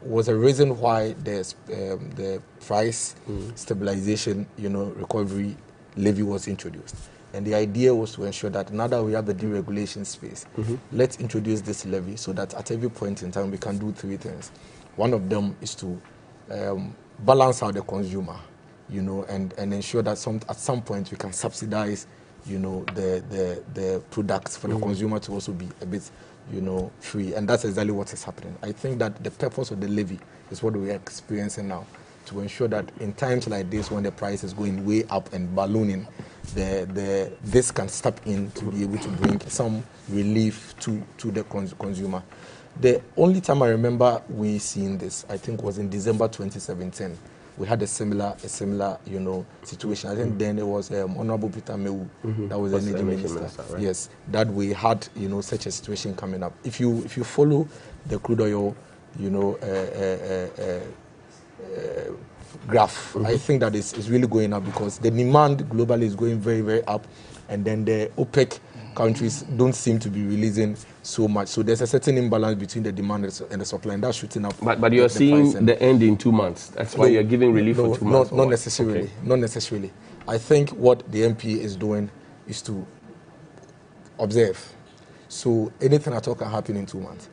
S2: was a reason why the price stabilization, recovery levy was introduced. And the idea was to ensure that now that we have the deregulation space, let's introduce this levy so that at every point in time we can do 3 things. One of them is to balance out the consumer, and ensure that at some point we can subsidize, the products for the consumer to also be a bit, free. And that's exactly what is happening. I think that the purpose of the levy is what we are experiencing now, to ensure that in times like this, when the price is going way up and ballooning, this can step in to be able to bring some relief to the consumer. The only time I remember we seeing this, I think, was in December 2017. We had a similar, situation. I think then it was Honorable Peter Mewu, that was the energy minister. Right? Yes, that we had, such a situation coming up. If you follow the crude oil, graph, I think that is really going up because the demand globally is going very, very up, and then the OPEC countries don't seem to be releasing so much. So there's a certain imbalance between the demand and the supply, and that's shooting up.
S1: But you're seeing the end in 2 months. That's why you're giving relief for 2 months.
S2: Not necessarily. Okay. Not necessarily. I think what the NPA is doing is to observe. So anything at all can happen in 2 months.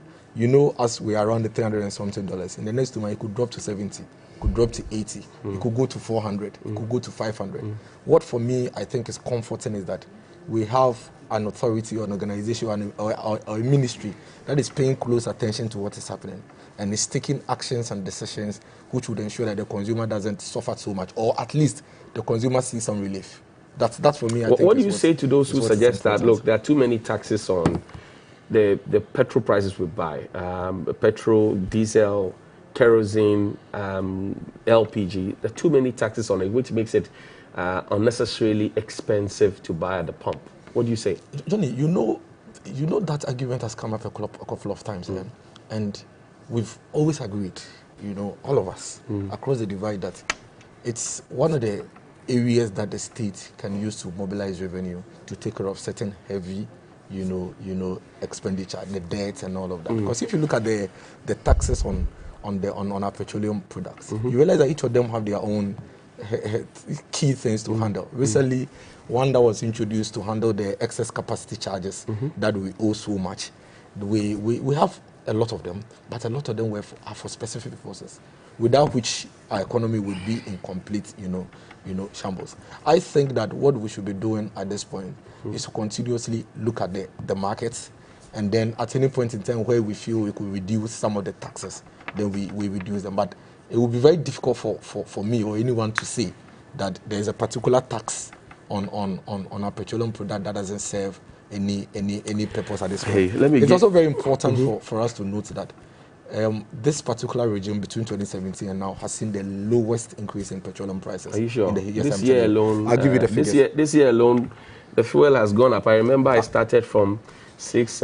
S2: As we are around the $300 and something, in the next 2 months it could drop to 70. Could drop to 80, it could go to 400, it could go to 500. What for me I think is comforting is that we have an authority or an organization or a ministry that is paying close attention to what is happening and is taking actions and decisions which would ensure that the consumer doesn't suffer so much, or at least the consumer sees some relief. That's for me. I think
S1: what do you say to those who suggest that, look, there are too many taxes on the petrol prices we buy, petrol, diesel, kerosene, LPG, there are too many taxes on it, which makes it unnecessarily expensive to buy at the pump. What do you say?
S2: Johnny, that argument has come up a couple of times, and we've always agreed, all of us, across the divide, that it's one of the areas that the state can use to mobilize revenue to take care of certain heavy, expenditure, the debts and all of that. Because if you look at the taxes on our petroleum products, you realize that each of them have their own key things to handle. Recently, one that was introduced to handle the excess capacity charges that we owe so much. We have a lot of them, but a lot of them are for specific purposes, without which our economy would be in complete, shambles. I think that what we should be doing at this point is to continuously look at the markets, and then at any point in time where we feel we could reduce some of the taxes, then we reduce them. But it will be very difficult for me or anyone to say that there is a particular tax on our petroleum product that doesn't serve any purpose at this point. It's also very important for us to note that this particular regime between 2017 and now has seen the lowest increase in petroleum prices.
S1: Are you sure?
S2: Yes,
S1: this year alone,
S2: I'll give you the figures.
S1: This year alone, the fuel has gone up. I remember I started from 6.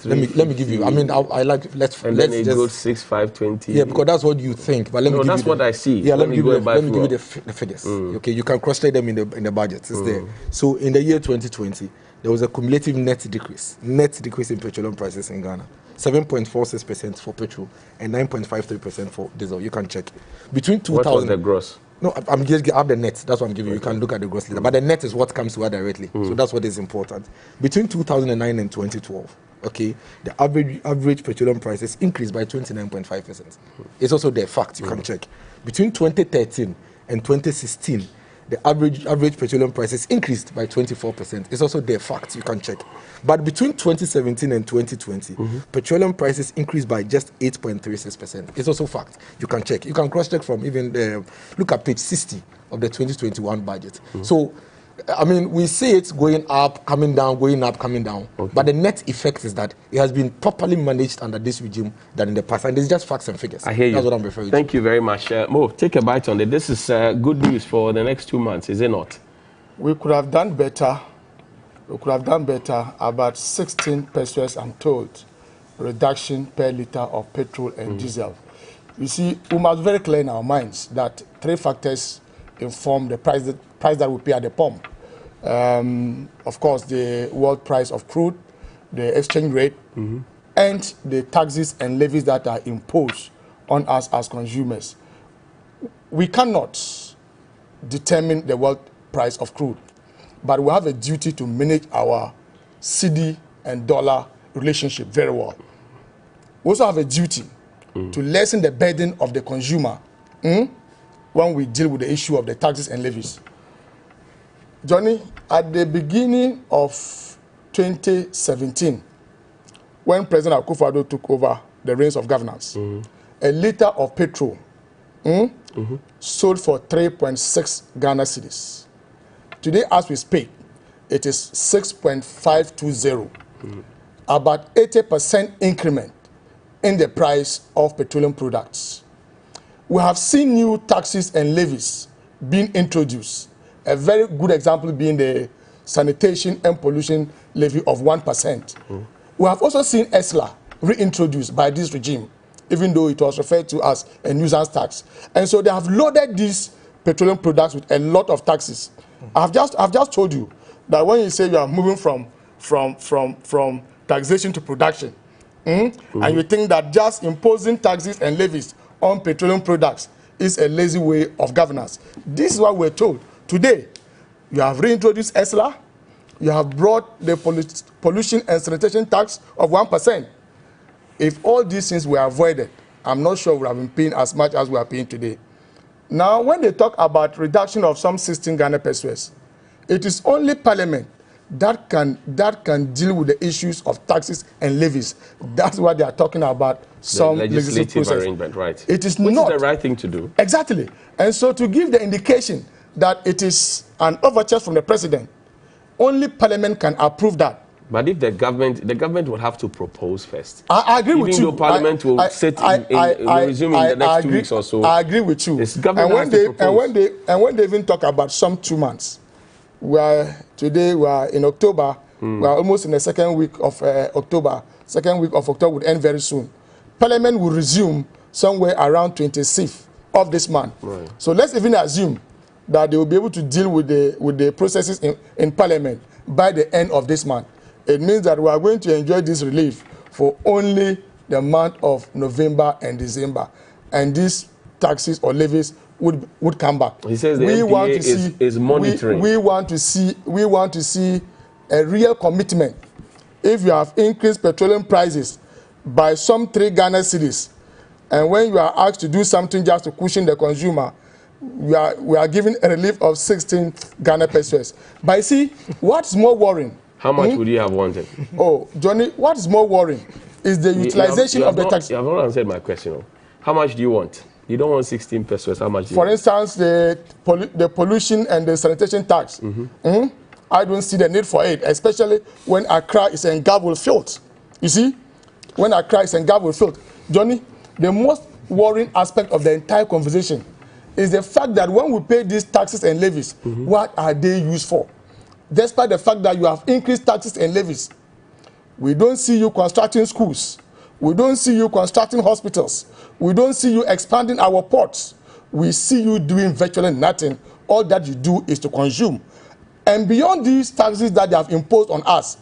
S2: Let me give you. I mean, I like let's
S1: and
S2: let's
S1: then it
S2: just,
S1: goes 6,520.
S2: Yeah, because that's what you think. But let me give
S1: that's
S2: you
S1: what I see.
S2: Yeah, let me give you the
S1: fuel.
S2: figures. Okay, you can cross-check them in the budget. It's there. So in the year 2020, there was a cumulative net decrease in petroleum prices in Ghana. 7.46% for petrol and 9.53% for diesel. You can check. Between 2000.
S1: What was the gross?
S2: No, I'm just have the net. That's what I'm giving you. You can look at the gross later. But the net is what comes to us directly. So that's what is important. Between 2009 and 2012, okay, the average petroleum prices increased by 29.5%. It's also the fact. You can check. Between 2013 and 2016, the average petroleum prices increased by 24%. It's also the fact. You can check. But between 2017 and 2020, petroleum prices increased by just 8.36%. It's also fact. You can check. You can cross-check from even look at page 60 of the 2021 budget. So, I mean, we see it going up, coming down, going up, coming down. Okay. But the net effect is that it has been properly managed under this regime than in the past. And it's just facts and figures.
S1: I hear you.
S2: That's what I'm referring to.
S1: Thank you very much. Mo, take a bite on it. This is good news for the next 2 months, is it not?
S3: We could have done better. We could have done better. About 16 pesos, I'm told, reduction per litre of petrol and diesel. You see, we must be very clear in our minds that 3 factors inform the price that we pay at the pump. Of course, the world price of crude, the exchange rate, and the taxes and levies that are imposed on us as consumers. We cannot determine the world price of crude, but we have a duty to manage our cedi and dollar relationship very well. We also have a duty to lessen the burden of the consumer when we deal with the issue of the taxes and levies. Johnny, at the beginning of 2017, when President Akufo-Addo took over the reins of governance, a litre of petrol sold for 3.6 Ghana cedis. Today, as we speak, it is 6.520. About 80% increment in the price of petroleum products. We have seen new taxes and levies being introduced. A very good example being the sanitation and pollution levy of 1%. We have also seen ESLA reintroduced by this regime, even though it was referred to as a nuisance tax. And so they have loaded these petroleum products with a lot of taxes. I've just told you that when you say you are moving from taxation to production, and you think that just imposing taxes and levies on petroleum products is a lazy way of governance. This is what we're told. Today, you have reintroduced ESLA, you have brought the pollution and sanitation tax of 1%. If all these things were avoided, I'm not sure we would have been paying as much as we are paying today. Now, when they talk about reduction of some 16 Ghana pesos, it is only Parliament that can deal with the issues of taxes and levies. That's what they are talking about. Some
S1: legislative arrangement, right?
S3: It is
S1: Which
S3: not
S1: is the right thing to do.
S3: Exactly. And so to give the indication that it is an overture from the president, only Parliament can approve that.
S1: But if the government will have to propose first.
S3: I agree with you.
S1: Even though Parliament will resume in the next 2 weeks or so.
S3: I agree with you. And when they even talk about some 2 months, today we are in October. We are almost in the second week of October. Second week of October would end very soon. Parliament will resume somewhere around 26th of this month. Right. So let's even assume that they will be able to deal with the processes in Parliament by the end of this month. It means that we are going to enjoy this relief for only the month of November and December. And these taxes or levies would come back.
S1: He says the MPA is monitoring.
S3: We want to see a real commitment. If you have increased petroleum prices by some 3 Ghana cedis, and when you are asked to do something just to cushion the consumer, we are giving a relief of 16 Ghana pesos. But you see, what's more worrying?
S1: How much would you have wanted?
S3: Oh, Johnny, what is more worrying is the utilization of the tax.
S1: You have not answered my question. How much do you want? You don't want 16 pesos. How much do you
S3: For
S1: want?
S3: instance, the pollution and the sanitation tax. I don't see the need for it, especially when Accra is engulfed with filth. You see, when Accra is engulfed with filth. Johnny, the most worrying aspect of the entire conversation is the fact that when we pay these taxes and levies, what are they used for? Despite the fact that you have increased taxes and levies, we don't see you constructing schools. We don't see you constructing hospitals. We don't see you expanding our ports. We see you doing virtually nothing. All that you do is to consume. And beyond these taxes that they have imposed on us,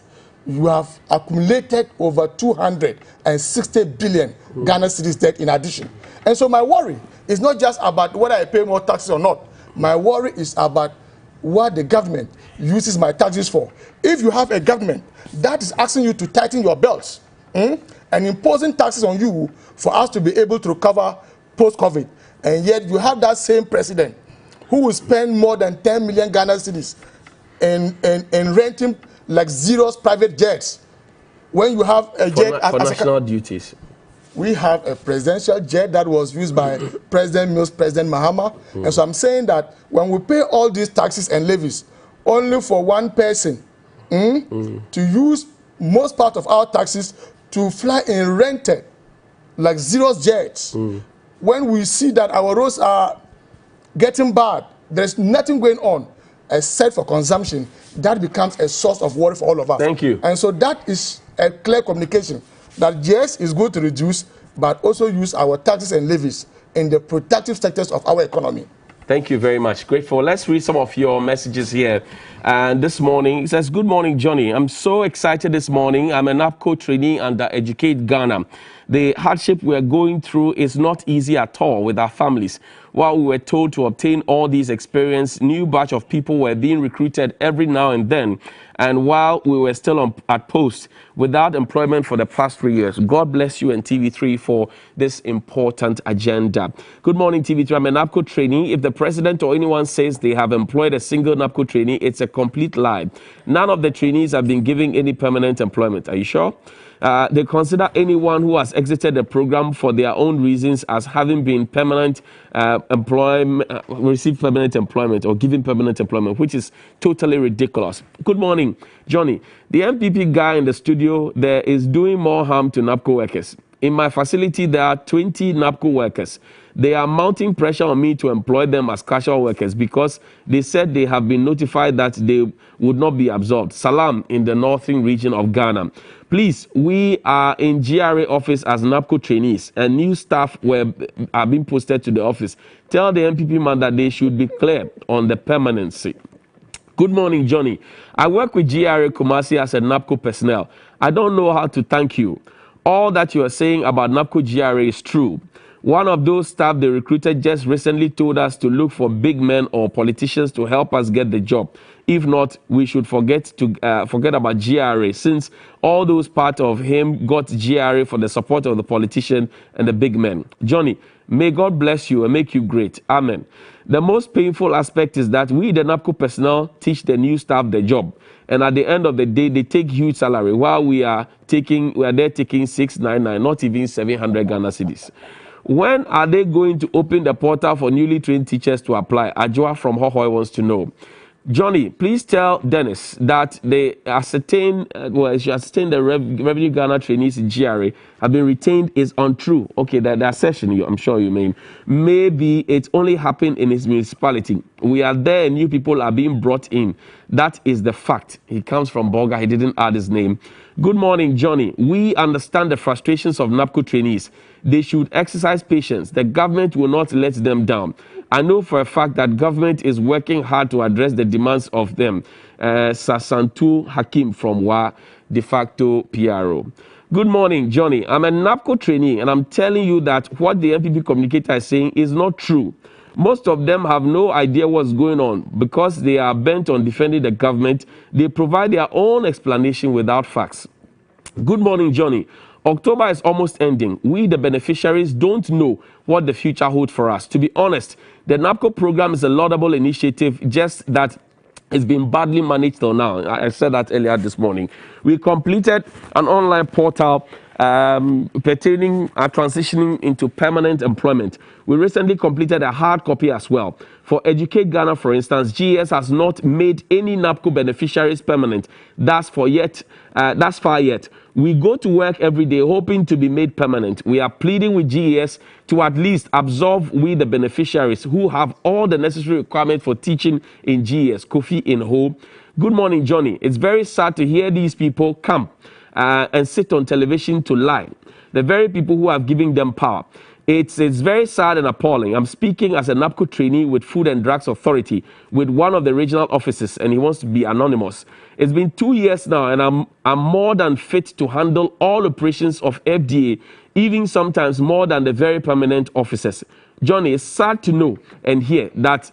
S3: you have accumulated over 260 billion Ghana cedis debt in addition. And so my worry is not just about whether I pay more taxes or not. My worry is about what the government uses my taxes for. If you have a government that is asking you to tighten your belts and imposing taxes on you for us to be able to recover post-COVID, and yet you have that same president who will spend more than 10 million Ghana cedis in renting like Zero's private jets, when you have a jet
S1: for national duties.
S3: We have a presidential jet that was used by President Mills, President Mahama. And so I'm saying that when we pay all these taxes and levies only for one person to use most part of our taxes to fly in rented like Zero's jets, when we see that our roads are getting bad, there's nothing going on except for consumption, that becomes a source of worry for all of us.
S1: Thank you.
S3: And so that is a clear communication that yes, is good to reduce, but also use our taxes and levies in the productive sectors of our economy.
S1: Thank you very much. Grateful. Let's read some of your messages here. And this morning, it says, good morning, Johnny. I'm so excited this morning. I'm an NAPCO trainee under Educate Ghana. The hardship we're going through is not easy at all with our families. While we were told to obtain all these experience, new batch of people were being recruited every now and then. And while we were still at post without employment for the past 3 years. God bless you and TV3 for this important agenda. Good morning, TV3. I'm an NAPCO trainee. If the president or anyone says they have employed a single NAPCO trainee, it's a complete lie. None of the trainees have been given any permanent employment. Are you sure? They consider anyone who has exited the program for their own reasons as having been permanent received permanent employment or given permanent employment, which is totally ridiculous. Good morning, Johnny. The MPP guy in the studio there is doing more harm to NAPCO workers. In my facility, there are 20 NAPCO workers. They are mounting pressure on me to employ them as casual workers because they said they have been notified that they would not be absorbed. Salam in the northern region of Ghana. Please, we are in GRA office as NAPCO trainees and new staff are being posted to the office. Tell the MPP man that they should be clear on the permanency. Good morning, Johnny. I work with GRA Kumasi as a NAPCO personnel. I don't know how to thank you. All that you are saying about NAPCO GRA is true. One of those staff they recruited just recently told us to look for big men or politicians to help us get the job. If not, we should forget about GRA, since all those part of him got GRA for the support of the politician and the big men. Johnny, may God bless you and make you great. Amen. The most painful aspect is that we, the NAPCO personnel, teach the new staff the job. And at the end of the day, they take huge salary while we are there taking 699, not even 700 Ghana cedis. When are they going to open the portal for newly trained teachers to apply? Ajua from Hohoi wants to know. Johnny, please tell Dennis that the Revenue Ghana trainees in GRA have been retained is untrue. Okay, the assertion, I'm sure you mean. Maybe it only happened in his municipality. We are there and new people are being brought in. That is the fact. He comes from Bolga. He didn't add his name. Good morning, Johnny. We understand the frustrations of NAPCO trainees. They should exercise patience. The government will not let them down. I know for a fact that government is working hard to address the demands of them. Sasantu Hakim from WA, de facto PRO. Good morning, Johnny. I'm a NAPCO trainee and I'm telling you that what the MPP communicator is saying is not true. Most of them have no idea what's going on because they are bent on defending the government. They provide their own explanation without facts. Good morning, Johnny. October is almost ending. We, the beneficiaries, don't know what the future holds for us. To be honest, the NAPCO program is a laudable initiative, just that it's been badly managed till now. I said that earlier this morning. We completed an online portal pertaining transitioning into permanent employment. We recently completed a hard copy as well. For Educate Ghana, for instance, GES has not made any NAPCO beneficiaries permanent. That's far yet. We go to work every day hoping to be made permanent. We are pleading with GES to at least absolve we the beneficiaries who have all the necessary requirements for teaching in GES. Kofi in Ho. Good morning, Johnny. It's very sad to hear these people come and sit on television to lie. The very people who have given them power. It's very sad and appalling. I'm speaking as a NAPCO trainee with Food and Drugs Authority with one of the regional offices, and he wants to be anonymous. It's been 2 years now, and I'm more than fit to handle all operations of FDA, even sometimes more than the very permanent officers. Johnny, it's sad to know and hear that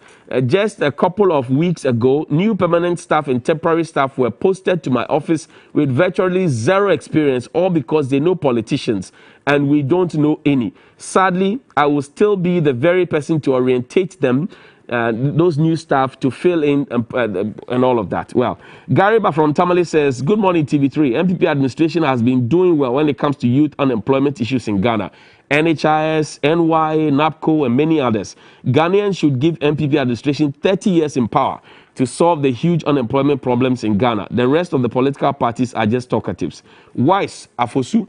S1: just a couple of weeks ago, new permanent staff and temporary staff were posted to my office with virtually zero experience, all because they know politicians and we don't know any. Sadly, I will still be the very person to orientate them, those new staff, to fill in and all of that. Well, Gariba from Tamale says, good morning, TV3. MPP administration has been doing well when it comes to youth unemployment issues in Ghana. NHIS, NY, NAPCO, and many others. Ghanaians should give MPP administration 30 years in power to solve the huge unemployment problems in Ghana. The rest of the political parties are just talkatives. Wise Afosu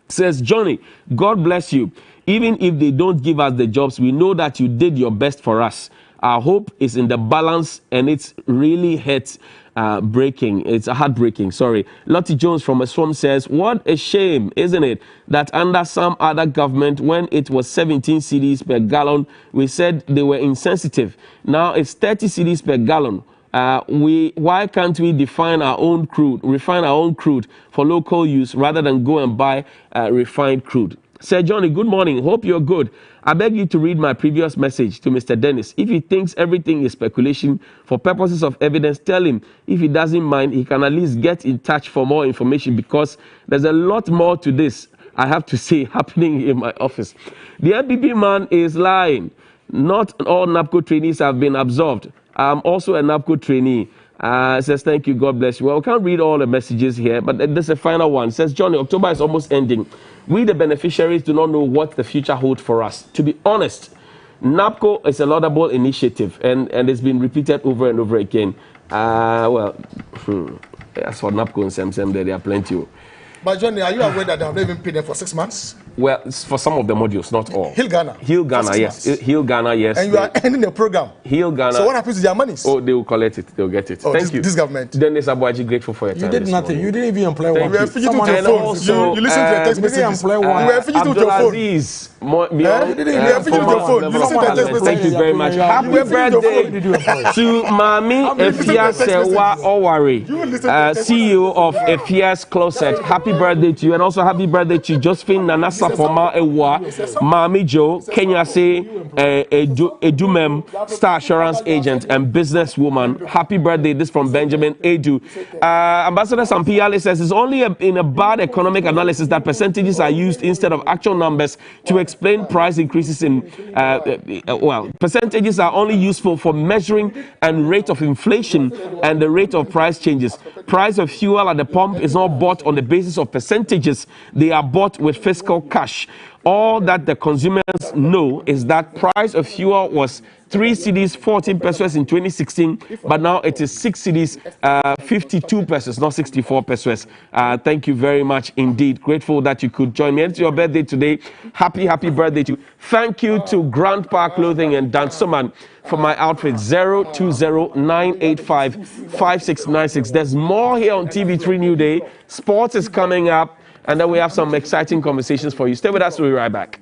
S1: says, Johnny, God bless you. Even if they don't give us the jobs, we know that you did your best for us. Our hope is in the balance, and it's really heartbreaking. It's heartbreaking. Sorry. Lottie Jones from Eswam says, what a shame, isn't it, that under some other government, when it was 17 cedis per gallon, we said they were insensitive. Now it's 30 cedis per gallon. Why can't we refine our own crude for local use rather than go and buy refined crude? Sir Johnny, good morning. Hope you're good. I beg you to read my previous message to Mr. Dennis. If he thinks everything is speculation for purposes of evidence, tell him if he doesn't mind, he can at least get in touch for more information, because there's a lot more to this, I have to say, happening in my office. The MPP man is lying. Not all NAPCO trainees have been absolved. I'm also a NAPCO trainee. Says, thank you, God bless you. Well, we can't read all the messages here, but there's a final one. Says, Johnny, October is almost ending. We, the beneficiaries, do not know what the future holds for us. To be honest, NAPCO is a laudable initiative, and it's been repeated over and over again. As for NAPCO and SEMSEM, there are plenty.
S3: But Johnny, are you aware that they have not even paid them for 6 months?
S1: Well, it's for some of the modules, not all.
S3: Heal Ghana.
S1: Heal Ghana, yes. Heal Ghana, yes.
S3: And you are ending the program.
S1: Heal Ghana.
S3: So what happens to their monies?
S1: Oh, they will collect it. They'll get it.
S3: Oh,
S1: Thank you.
S3: This government.
S1: Dennis Abuaji, grateful for your time.
S2: You did nothing. You didn't even employ one.
S3: You were fidgeting with your phone.
S1: Also,
S3: you listened to your text messages. You were fidgeting with your phone.
S1: You were
S3: fidgeting with your phone. You listened to your text messages.
S1: Thank you very much. Happy birthday to Mami Efia Sewa Owari, CEO of Efia's Closet. Happy birthday to you, and also happy birthday to Josephine Nana Sapoma Ewa, Mami Joe, Kenya Se, Edumem, Star Assurance Agent and businesswoman. Happy birthday. This from Benjamin Edu. Ambassador Sampiale says it's only in a bad economic analysis that percentages are used instead of actual numbers to explain price increases in, percentages are only useful for measuring and rate of inflation and the rate of price changes. Price of fuel at the pump is not bought on the basis of percentages. They are bought with fiscal cash. All that the consumers know is that price of fuel was 3 cedis 14 pesos in 2016, but now it is 6 cedis 52 pesos, not 64 pesos. Thank you very much indeed. Grateful that you could join me. It's your birthday today. Happy birthday to you. Thank you to Grandpa Clothing and Dansoman for my outfit. 020-985-5696. There's more here on TV3 New Day. Sports is coming up, and then we have some exciting conversations for you. Stay with us. We'll be right back.